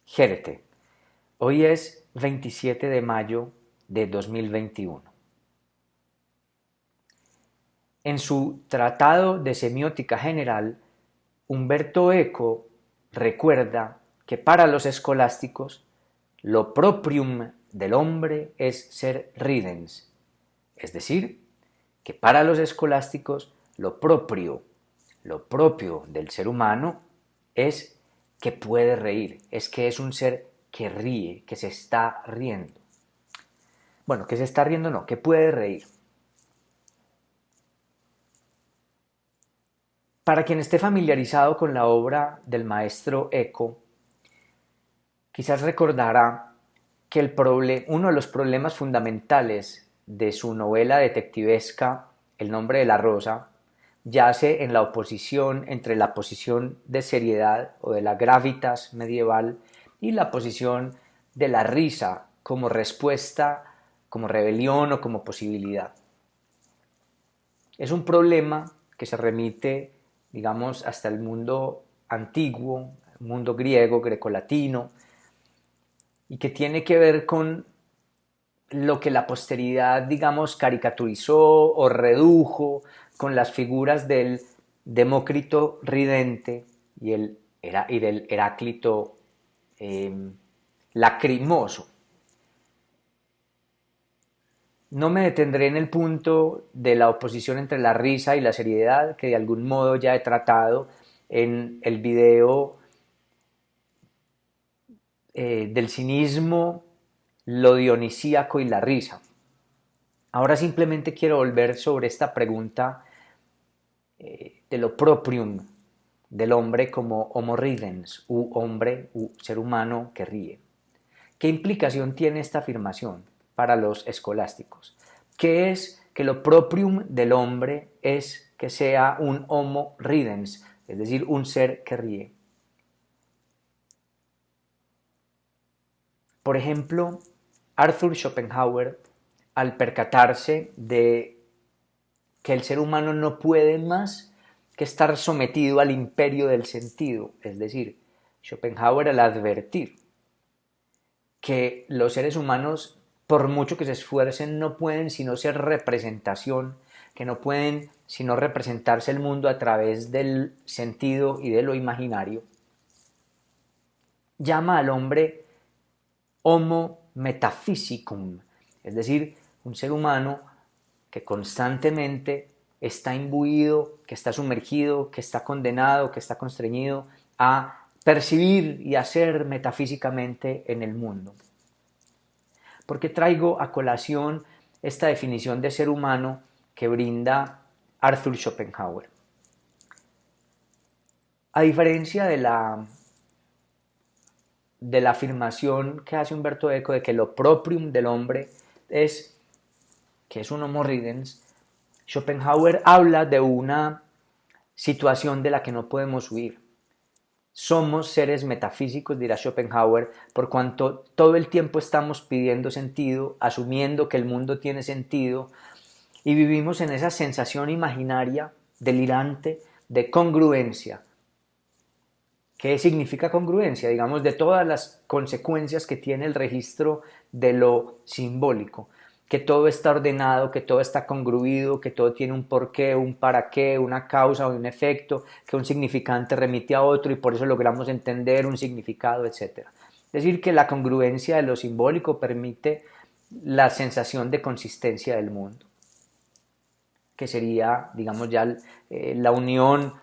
Gerte. Hoy es 27 de mayo de 2021. En su Tratado de Semiótica General, Umberto Eco recuerda que para los escolásticos lo proprium del hombre es ser ridens, es decir, que para los escolásticos lo propio del ser humano es que puede reír, es que es un ser que ríe, que se está riendo. Bueno, que se está riendo no, que puede reír. Para quien esté familiarizado con la obra del maestro Eco, quizás recordará que uno de los problemas fundamentales de su novela detectivesca El nombre de la rosa yace en la oposición entre la posición de seriedad o de la gravitas medieval y la posición de la risa como respuesta, como rebelión o como posibilidad. Es un problema que se remite, digamos, hasta el mundo antiguo, el mundo griego, grecolatino, y que tiene que ver con lo que la posteridad, digamos, caricaturizó o redujo con las figuras del Demócrito Ridente y del Heráclito lacrimoso. No me detendré en el punto de la oposición entre la risa y la seriedad, que de algún modo ya he tratado en el video del cinismo, lo dionisíaco y la risa. Ahora simplemente quiero volver sobre esta pregunta de lo proprium del hombre como homo ridens, u hombre, u ser humano que ríe. ¿Qué implicación tiene esta afirmación para los escolásticos? ¿Qué es que lo proprium del hombre es que sea un homo ridens, es decir, un ser que ríe? Por ejemplo, Arthur Schopenhauer, al percatarse de que el ser humano no puede más que estar sometido al imperio del sentido, es decir, Schopenhauer al advertir que los seres humanos, por mucho que se esfuercen, no pueden sino ser representación, que no pueden sino representarse el mundo a través del sentido y de lo imaginario, llama al hombre homo metaphysicum, es decir, un ser humano que constantemente está imbuido, que está sumergido, que está condenado, que está constreñido a percibir y a ser metafísicamente en el mundo. ¿Por qué traigo a colación esta definición de ser humano que brinda Arthur Schopenhauer? A diferencia de la afirmación que hace Umberto Eco de que lo proprium del hombre es que es un homo ridens, Schopenhauer habla de una situación de la que no podemos huir. Somos seres metafísicos, dirá Schopenhauer, por cuanto todo el tiempo estamos pidiendo sentido, asumiendo que el mundo tiene sentido, y vivimos en esa sensación imaginaria, delirante, de congruencia. ¿Qué significa congruencia? Digamos, de todas las consecuencias que tiene el registro de lo simbólico, que todo está ordenado, que todo está congruido, que todo tiene un porqué, un para qué, una causa o un efecto, que un significante remite a otro y por eso logramos entender un significado, etc. Es decir, que la congruencia de lo simbólico permite la sensación de consistencia del mundo, que sería, digamos, ya la unión,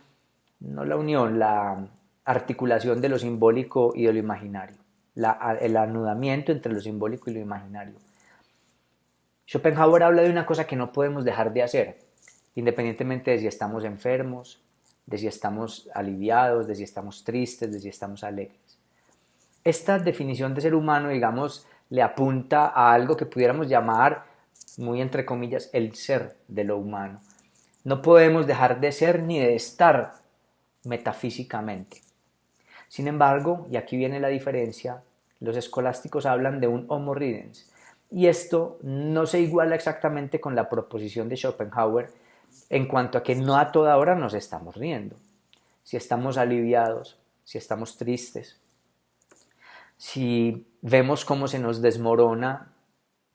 no la unión, la articulación de lo simbólico y de lo imaginario, el anudamiento entre lo simbólico y lo imaginario. Schopenhauer habla de una cosa que no podemos dejar de hacer, independientemente de si estamos enfermos, de si estamos aliviados, de si estamos tristes, de si estamos alegres. Esta definición de ser humano, digamos, le apunta a algo que pudiéramos llamar, muy entre comillas, el ser de lo humano. No podemos dejar de ser ni de estar metafísicamente. Sin embargo, y aquí viene la diferencia, los escolásticos hablan de un homo ridens, y esto no se iguala exactamente con la proposición de Schopenhauer en cuanto a que no a toda hora nos estamos riendo, si estamos aliviados, si estamos tristes, si vemos cómo se nos desmorona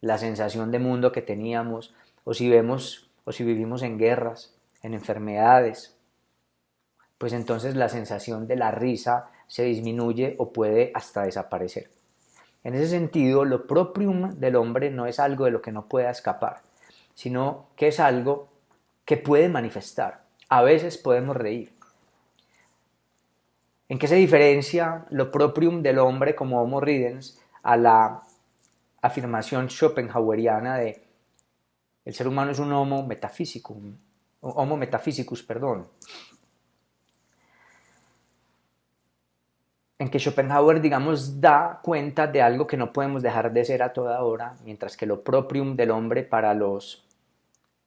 la sensación de mundo que teníamos, o si vemos o si vivimos en guerras, en enfermedades, pues entonces la sensación de la risa se disminuye o puede hasta desaparecer. En ese sentido, lo proprium del hombre no es algo de lo que no pueda escapar, sino que es algo que puede manifestar. A veces podemos reír. ¿En qué se diferencia lo proprium del hombre como Homo ridens a la afirmación schopenhaueriana de el ser humano es un Homo metaphysicum, Homo metaphysicus, perdón? En que Schopenhauer, digamos, da cuenta de algo que no podemos dejar de ser a toda hora, mientras que lo proprium del hombre para los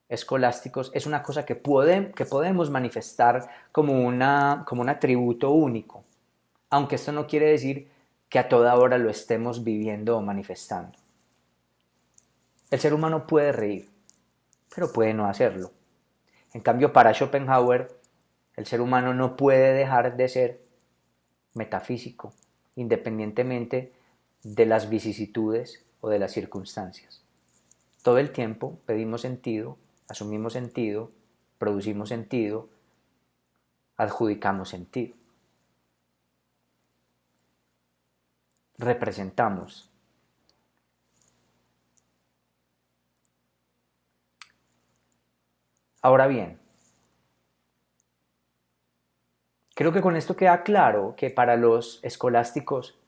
escolásticos es una cosa que podemos manifestar como un atributo único, aunque esto no quiere decir que a toda hora lo estemos viviendo o manifestando. El ser humano puede reír, pero puede no hacerlo. En cambio, para Schopenhauer, el ser humano no puede dejar de ser metafísico, independientemente de las vicisitudes o de las circunstancias. Todo el tiempo pedimos sentido, asumimos sentido, producimos sentido, adjudicamos sentido. Representamos. Ahora bien, creo que con esto queda claro que para los escolásticos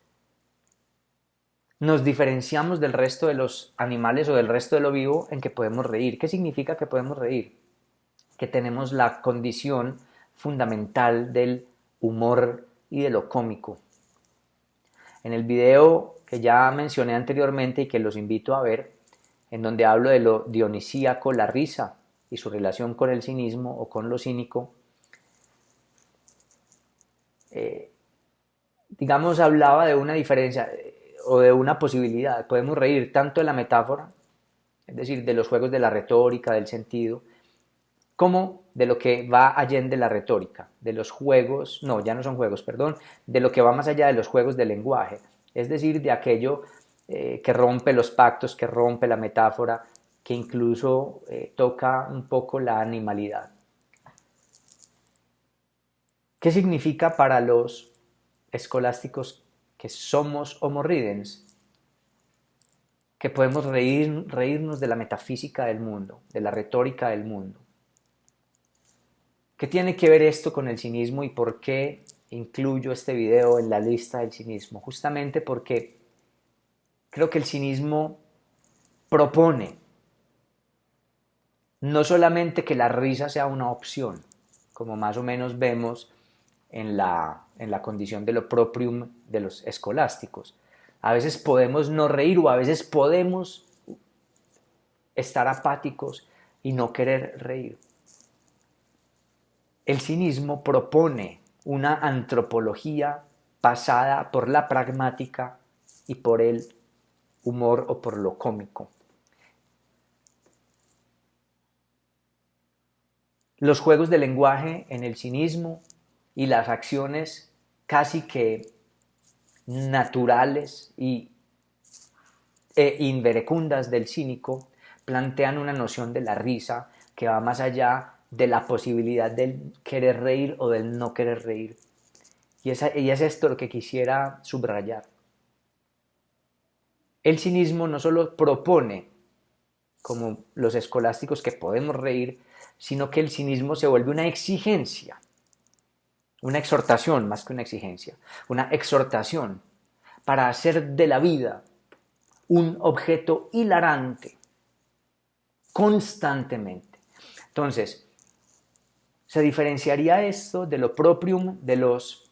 nos diferenciamos del resto de los animales o del resto de lo vivo en que podemos reír. ¿Qué significa que podemos reír? Que tenemos la condición fundamental del humor y de lo cómico. En el video que ya mencioné anteriormente y que los invito a ver, en donde hablo de lo dionisíaco, la risa y su relación con el cinismo o con lo cínico, digamos, hablaba de una diferencia o de una posibilidad. Podemos reír tanto de la metáfora, es decir, de los juegos de la retórica, del sentido, como de lo que va allende la retórica, de los juegos, no, ya no son juegos, perdón, de lo que va más allá de los juegos del lenguaje, es decir, de aquello que rompe los pactos, que rompe la metáfora, que incluso toca un poco la animalidad. ¿Qué significa para los escolásticos que somos homo ridens? Que podemos reírnos de la metafísica del mundo, de la retórica del mundo. ¿Qué tiene que ver esto con el cinismo y por qué incluyo este video en la lista del cinismo? Justamente porque creo que el cinismo propone no solamente que la risa sea una opción, como más o menos vemos en la condición de lo proprium de los escolásticos. A veces podemos no reír o a veces podemos estar apáticos y no querer reír. El cinismo propone una antropología pasada por la pragmática y por el humor o por lo cómico. Los juegos de lenguaje en el cinismo y las acciones casi que naturales e inverecundas del cínico plantean una noción de la risa que va más allá de la posibilidad del querer reír o del no querer reír. Y es esto lo que quisiera subrayar. El cinismo no solo propone, como los escolásticos, que podemos reír, sino que el cinismo se vuelve una exigencia, una exhortación más que una exigencia, una exhortación para hacer de la vida un objeto hilarante constantemente. Entonces, se diferenciaría esto de lo proprium de los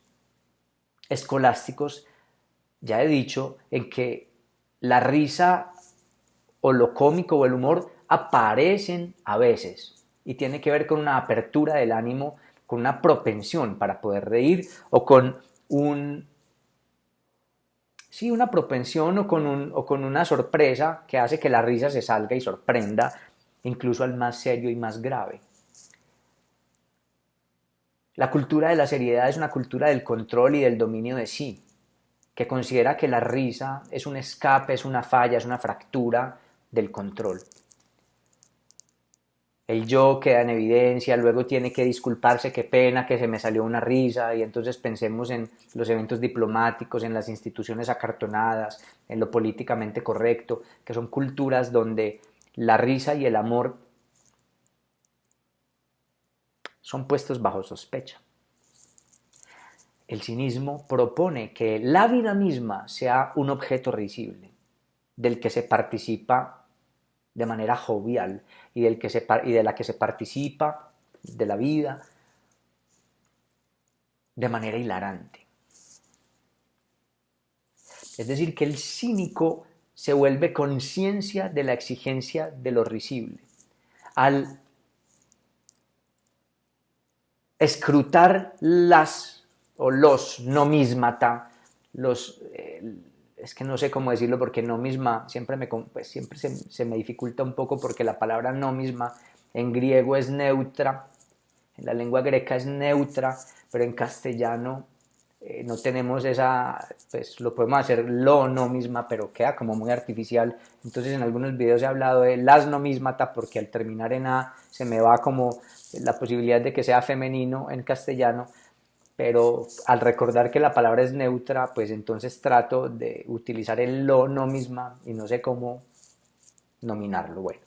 escolásticos, ya he dicho, en que la risa o lo cómico o el humor aparecen a veces y tiene que ver con una apertura del ánimo, con una propensión para poder reír o con una propensión o con una sorpresa que hace que la risa se salga y sorprenda incluso al más serio y más grave. La cultura de la seriedad es una cultura del control y del dominio de sí. que considera que la risa es un escape, es una falla, es una fractura del control. El yo queda en evidencia, luego tiene que disculparse, qué pena que se me salió una risa, y entonces pensemos en los eventos diplomáticos, en las instituciones acartonadas, en lo políticamente correcto, que son culturas donde la risa y el amor son puestos bajo sospecha. El cinismo propone que la vida misma sea un objeto risible, del que se participa de manera jovial y de la que se participa de la vida de manera hilarante. Es decir, que el cínico se vuelve conciencia de la exigencia de lo risible. Al escrutar las o los nomísmata, es que no sé cómo decirlo porque nomisma siempre se me dificulta un poco porque la palabra nomisma en griego es neutra, en la lengua greca es neutra, pero en castellano no tenemos esa, pues lo podemos hacer lo nomisma, pero queda como muy artificial. Entonces en algunos videos he hablado de las nomísmata porque al terminar en A se me va como la posibilidad de que sea femenino en castellano, pero al recordar que la palabra es neutra, pues entonces trato de utilizar el lo nomisma y no sé cómo nominarlo. Bueno,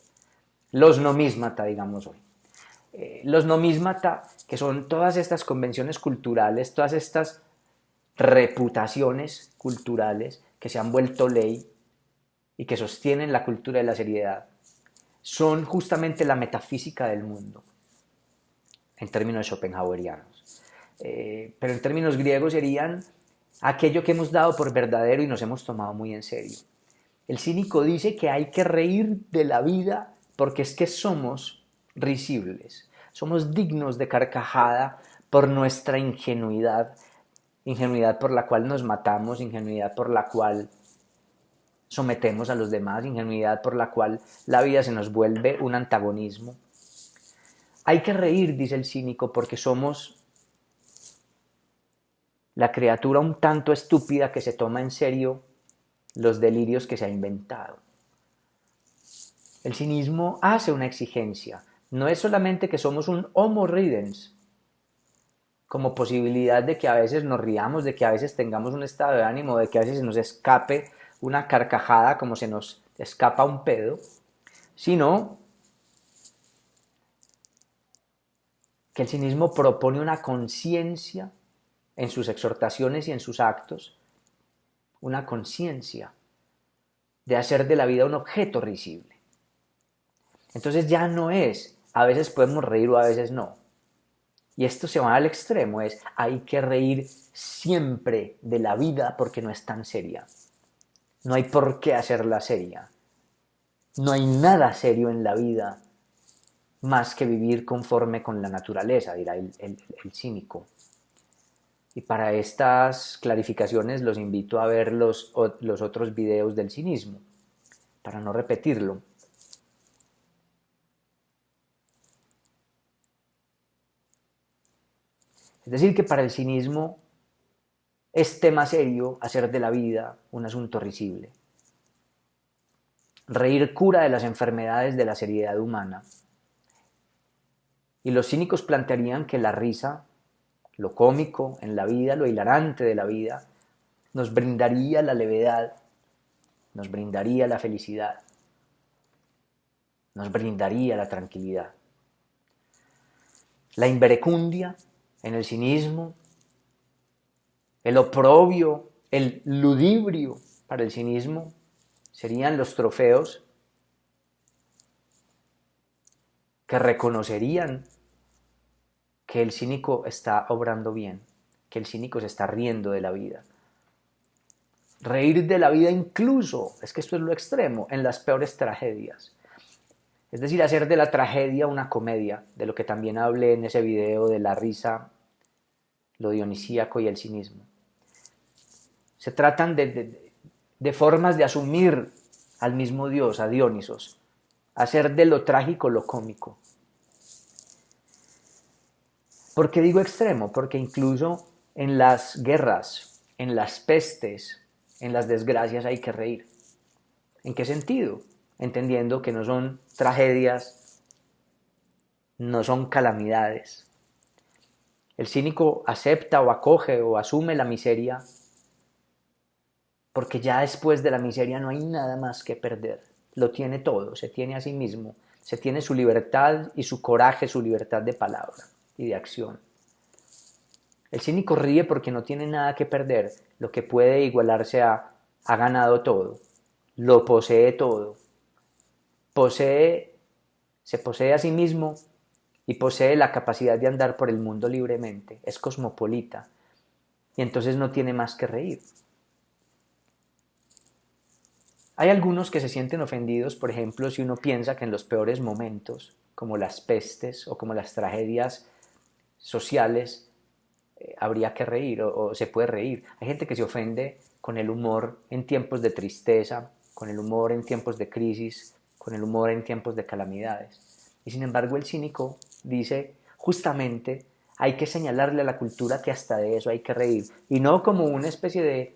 los nomísmata, digamos hoy. Los nomísmata, que son todas estas convenciones culturales, todas estas reputaciones culturales que se han vuelto ley y que sostienen la cultura de la seriedad, son justamente la metafísica del mundo, en términos schopenhauerianos. Pero en términos griegos serían aquello que hemos dado por verdadero y nos hemos tomado muy en serio. El cínico dice que hay que reír de la vida porque es que somos risibles, somos dignos de carcajada por nuestra ingenuidad, ingenuidad por la cual nos matamos, ingenuidad por la cual sometemos a los demás, ingenuidad por la cual la vida se nos vuelve un antagonismo. Hay que reír, dice el cínico, porque somos la criatura un tanto estúpida que se toma en serio los delirios que se ha inventado. El cinismo hace una exigencia. No es solamente que somos un homo ridens, como posibilidad de que a veces nos riamos, de que a veces tengamos un estado de ánimo, de que a veces se nos escape una carcajada como se nos escapa un pedo, sino que el cinismo propone una conciencia en sus exhortaciones y en sus actos, una conciencia de hacer de la vida un objeto risible. Entonces ya no es, a veces podemos reír o a veces no. Y esto se va al extremo, hay que reír siempre de la vida porque no es tan seria. No hay por qué hacerla seria. No hay nada serio en la vida más que vivir conforme con la naturaleza, dirá el cínico. Y para estas clarificaciones los invito a ver los otros videos del cinismo, para no repetirlo. Es decir, que para el cinismo es tema serio hacer de la vida un asunto risible. Reír cura de las enfermedades de la seriedad humana. Y los cínicos plantearían que la risa, lo cómico en la vida, lo hilarante de la vida, nos brindaría la levedad, nos brindaría la felicidad, nos brindaría la tranquilidad. La inverecundia en el cinismo, el oprobio, el ludibrio para el cinismo serían los trofeos que reconocerían que el cínico está obrando bien, que el cínico se está riendo de la vida. Reír de la vida incluso, es que esto es lo extremo, en las peores tragedias. Es decir, hacer de la tragedia una comedia, de lo que también hablé en ese video de la risa, lo dionisíaco y el cinismo. Se tratan de formas de asumir al mismo Dios, a Dionisos, hacer de lo trágico lo cómico. ¿Por qué digo extremo? Porque incluso en las guerras en las pestes, en las desgracias hay que reír. ¿En qué sentido? Entendiendo que no son tragedias, no son calamidades. El cínico acepta o acoge o asume la miseria porque ya después de la miseria no hay nada más que perder. Lo tiene todo, se tiene a sí mismo, se tiene su libertad y su coraje, su libertad de palabra y de acción. El cínico ríe porque no tiene nada que perder, lo que puede igualarse a ha ganado todo, lo posee todo, se posee a sí mismo y posee la capacidad de andar por el mundo libremente, es cosmopolita y entonces no tiene más que reír. Hay algunos que se sienten ofendidos, por ejemplo, si uno piensa que en los peores momentos, como las pestes o como las tragedias sociales, habría que reír o se puede reír. Hay gente que se ofende con el humor en tiempos de tristeza, con el humor en tiempos de crisis, con el humor en tiempos de calamidades. Y sin embargo el cínico dice, justamente, hay que señalarle a la cultura que hasta de eso hay que reír. Y no como una especie de,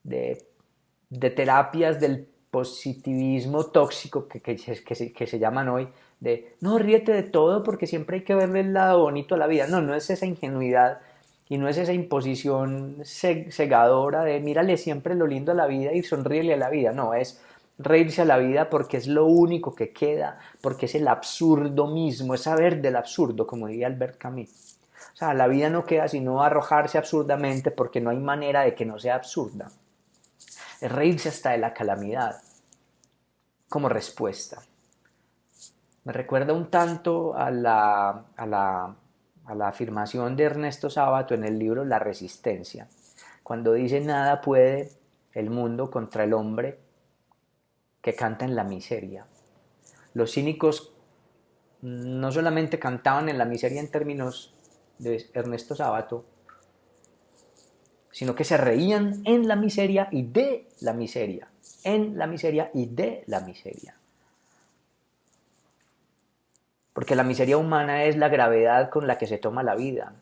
de terapias del positivismo tóxico que se llaman hoy, de no ríete de todo porque siempre hay que verle el lado bonito a la vida. No, no es esa ingenuidad y no es esa imposición cegadora de mírale siempre lo lindo a la vida y sonríele a la vida. No, es reírse a la vida porque es lo único que queda, porque es el absurdo mismo, es saber del absurdo, como diría Albert Camus. O sea, la vida no queda sino arrojarse absurdamente porque no hay manera de que no sea absurda. Es reírse hasta de la calamidad como respuesta. Me recuerda un tanto a la afirmación de Ernesto Sábato en el libro La Resistencia, cuando dice nada puede el mundo contra el hombre que canta en la miseria. Los cínicos no solamente cantaban en la miseria en términos de Ernesto Sábato, sino que se reían en la miseria y de la miseria, en la miseria y de la miseria. Porque la miseria humana es la gravedad con la que se toma la vida.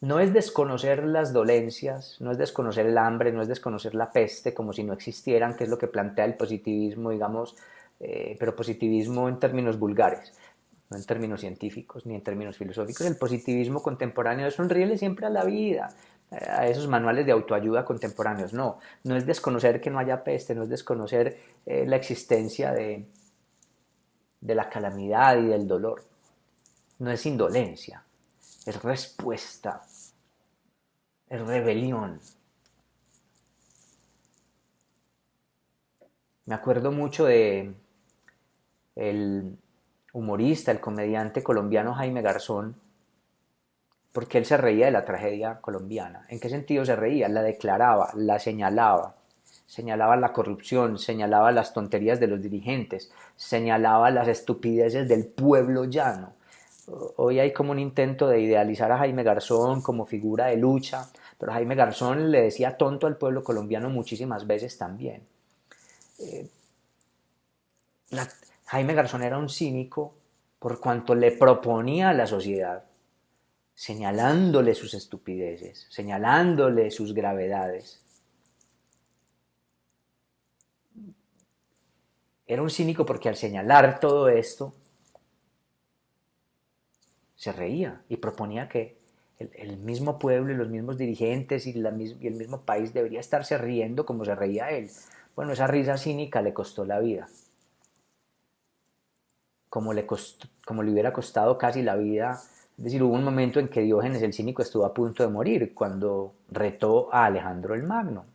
No es desconocer las dolencias, no es desconocer el hambre, no es desconocer la peste como si no existieran, que es lo que plantea el positivismo, digamos, pero positivismo en términos vulgares, no en términos científicos ni en términos filosóficos. El positivismo contemporáneo es sonreírle siempre a la vida, a esos manuales de autoayuda contemporáneos. No, no es desconocer que no haya peste, no es desconocer la existencia de la calamidad y del dolor. No es indolencia, es respuesta, es rebelión. Me acuerdo mucho de el humorista, el comediante colombiano Jaime Garzón, porque él se reía de la tragedia colombiana. ¿En qué sentido se reía? La declaraba, la señalaba. Señalaba la corrupción, señalaba las tonterías de los dirigentes, señalaba las estupideces del pueblo llano. Hoy hay como un intento de idealizar a Jaime Garzón como figura de lucha, pero Jaime Garzón le decía tonto al pueblo colombiano muchísimas veces también. Eh, Jaime Garzón era un cínico por cuanto le proponía a la sociedad, señalándole sus estupideces, señalándole sus gravedades. Era un cínico porque al señalar todo esto, se reía y proponía que el mismo pueblo y los mismos dirigentes y el mismo país debería estarse riendo como se reía él. Bueno, esa risa cínica le costó la vida, como le hubiera costado casi la vida. Es decir, hubo un momento en que Diógenes el cínico estuvo a punto de morir cuando retó a Alejandro el Magno.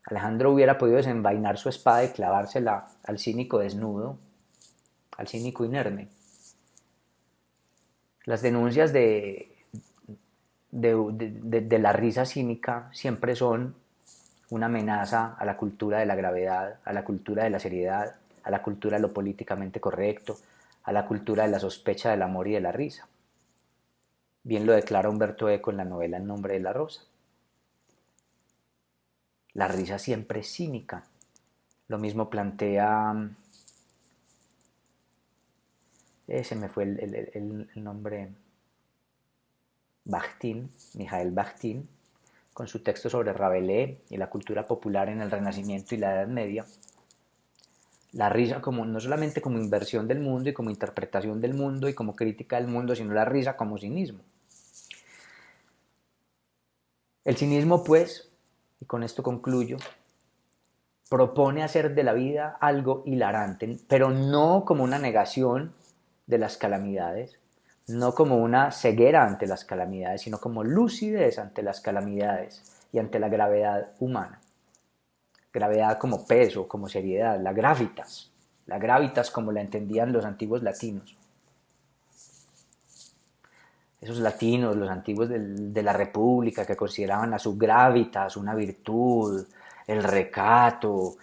Alejandro hubiera podido desenvainar su espada y clavársela al cínico desnudo, al cínico inerme. Las denuncias de la risa cínica siempre son una amenaza a la cultura de la gravedad, a la cultura de la seriedad, a la cultura de lo políticamente correcto, a la cultura de la sospecha del amor y de la risa. Bien lo declara Humberto Eco en la novela El nombre de la rosa. La risa siempre es cínica. Lo mismo plantea, se me fue el nombre, Bakhtin, Mikhail Bakhtin, con su texto sobre Rabelais y la cultura popular en el Renacimiento y la Edad Media, la risa como, no solamente como inversión del mundo y como interpretación del mundo y como crítica del mundo, sino la risa como cinismo. El cinismo, pues, y con esto concluyo, propone hacer de la vida algo hilarante, pero no como una negación de las calamidades, no como una ceguera ante las calamidades, sino como lucidez ante las calamidades y ante la gravedad humana. Gravedad como peso, como seriedad, la gravitas como la entendían los antiguos latinos. Esos latinos, los antiguos de la República, que consideraban a su gravitas una virtud, el recato,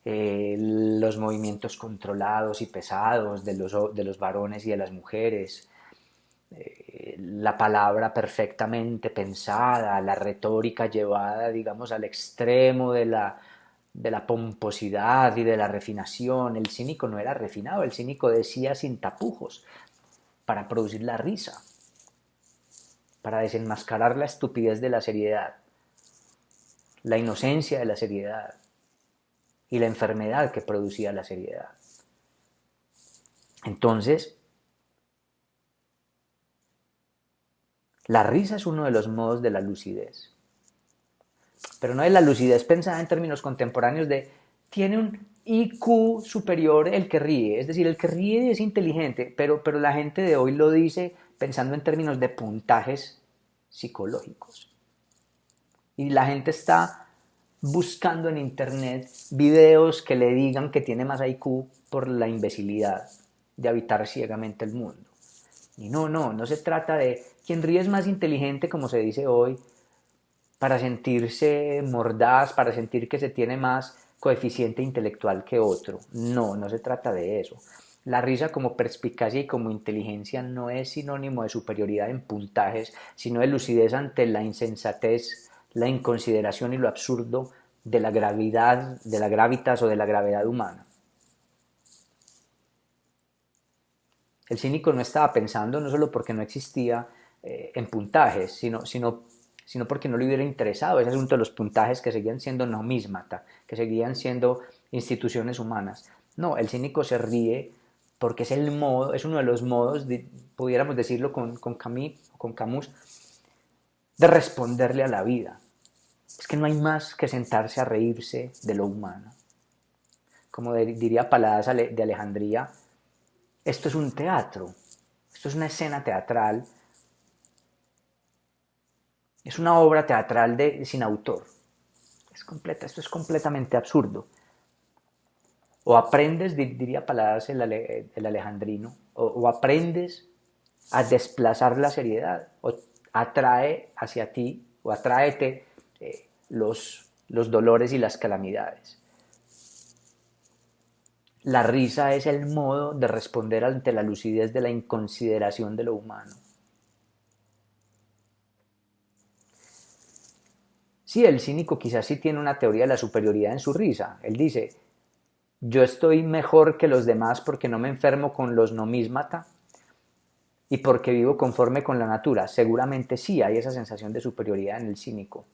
los movimientos controlados y pesados de los varones y de las mujeres, la palabra perfectamente pensada, la retórica llevada, digamos, al extremo de la pomposidad y de la refinación. El cínico no era refinado, el cínico decía sin tapujos para producir la risa, para desenmascarar la estupidez de la seriedad, la inocencia de la seriedad y la enfermedad que producía la seriedad. Entonces, la risa es uno de los modos de la lucidez, pero no es la lucidez pensada en términos contemporáneos de tiene un IQ superior el que ríe, es decir, el que ríe es inteligente, pero la gente de hoy lo dice pensando en términos de puntajes psicológicos. Y la gente está buscando en internet videos que le digan que tiene más IQ por la imbecilidad de habitar ciegamente el mundo. Y no se trata de quien ríe es más inteligente, como se dice hoy, para sentirse mordaz, para sentir que se tiene más coeficiente intelectual que otro. No se trata de eso. La risa como perspicacia y como inteligencia no es sinónimo de superioridad en puntajes, sino de lucidez ante la insensatez, la inconsideración y lo absurdo de la gravedad, de la gravitas o de la gravedad humana. El cínico no estaba pensando, no solo porque no existía en puntajes, sino porque no le hubiera interesado ese asunto de los puntajes que seguían siendo nomísmata, que seguían siendo instituciones humanas. No, el cínico se ríe porque es el modo, es uno de los modos, pudiéramos decirlo con Camus, de responderle a la vida. Es que no hay más que sentarse a reírse de lo humano. Como diría Paladas de Alejandría, esto es un teatro, esto es una escena teatral, es una obra teatral sin autor. Esto es completamente absurdo. O aprendes, diría Paladas el alejandrino, o aprendes a desplazar la seriedad, o atrae hacia ti, o atráete los dolores y las calamidades. La risa es el modo de responder ante la lucidez de la inconsideración de lo humano. Sí, el cínico quizás sí tiene una teoría de la superioridad en su risa. Él dice, yo estoy mejor que los demás porque no me enfermo con los nomísmata y porque vivo conforme con la natura. Seguramente sí hay esa sensación de superioridad en el cínico.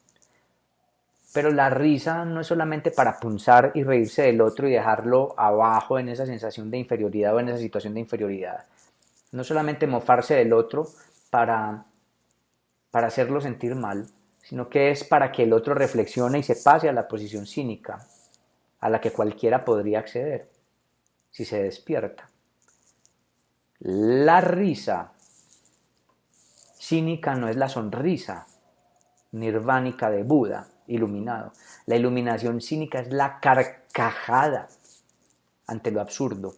Pero la risa no es solamente para punzar y reírse del otro y dejarlo abajo en esa sensación de inferioridad o en esa situación de inferioridad. No solamente mofarse del otro para, para hacerlo sentir mal, sino que es para que el otro reflexione y se pase a la posición cínica, a la que cualquiera podría acceder, si se despierta. La risa cínica no es la sonrisa nirvánica de Buda, iluminado. La iluminación cínica es la carcajada ante lo absurdo.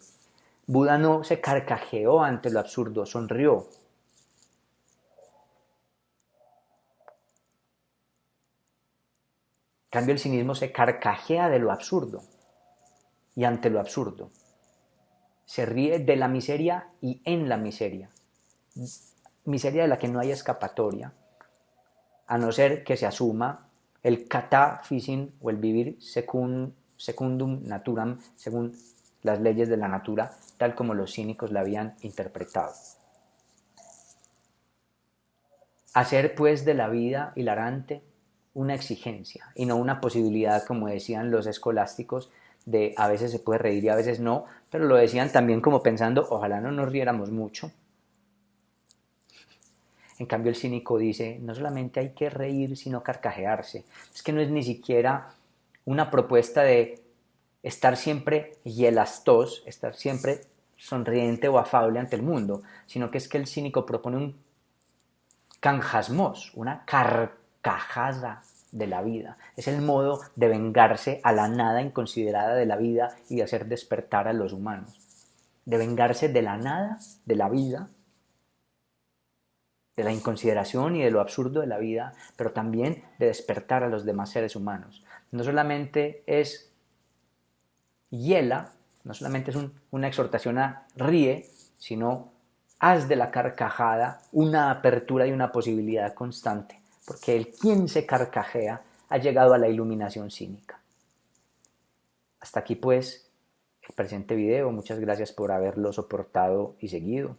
Buda no se carcajeó ante lo absurdo, sonrió. En cambio, el cinismo se carcajea de lo absurdo y ante lo absurdo. Se ríe de la miseria y en la miseria. Miseria de la que no hay escapatoria, a no ser que se asuma el kata physin o el vivir secundum naturam, según las leyes de la natura, tal como los cínicos la habían interpretado. hacer pues de la vida hilarante una exigencia y no una posibilidad, como decían los escolásticos, de a veces se puede reír y a veces no, pero lo decían también como pensando, ojalá no nos riéramos mucho. En cambio el cínico dice, no solamente hay que reír, sino carcajearse. Es que no es ni siquiera una propuesta de estar siempre yelastos, estar siempre sonriente o afable ante el mundo, sino que es que el cínico propone un canjasmos, una carcajada de la vida. Es el modo de vengarse a la nada inconsiderada de la vida y de hacer despertar a los humanos. De vengarse de la nada, de la vida, de la inconsideración y de lo absurdo de la vida, pero también de despertar a los demás seres humanos. No solamente es hiela, no solamente es una exhortación a ríe, sino haz de la carcajada una apertura y una posibilidad constante, porque el quien se carcajea ha llegado a la iluminación cínica. Hasta aquí pues el presente video, muchas gracias por haberlo soportado y seguido.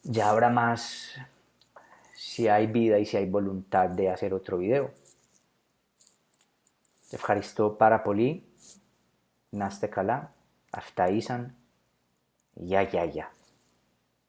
Ya habrá más si hay vida y si hay voluntad de hacer otro video. Ευχαριστώ πάρα πολύ. Να είστε καλά. Αυτά ήσαν. Γεια, γεια, γεια.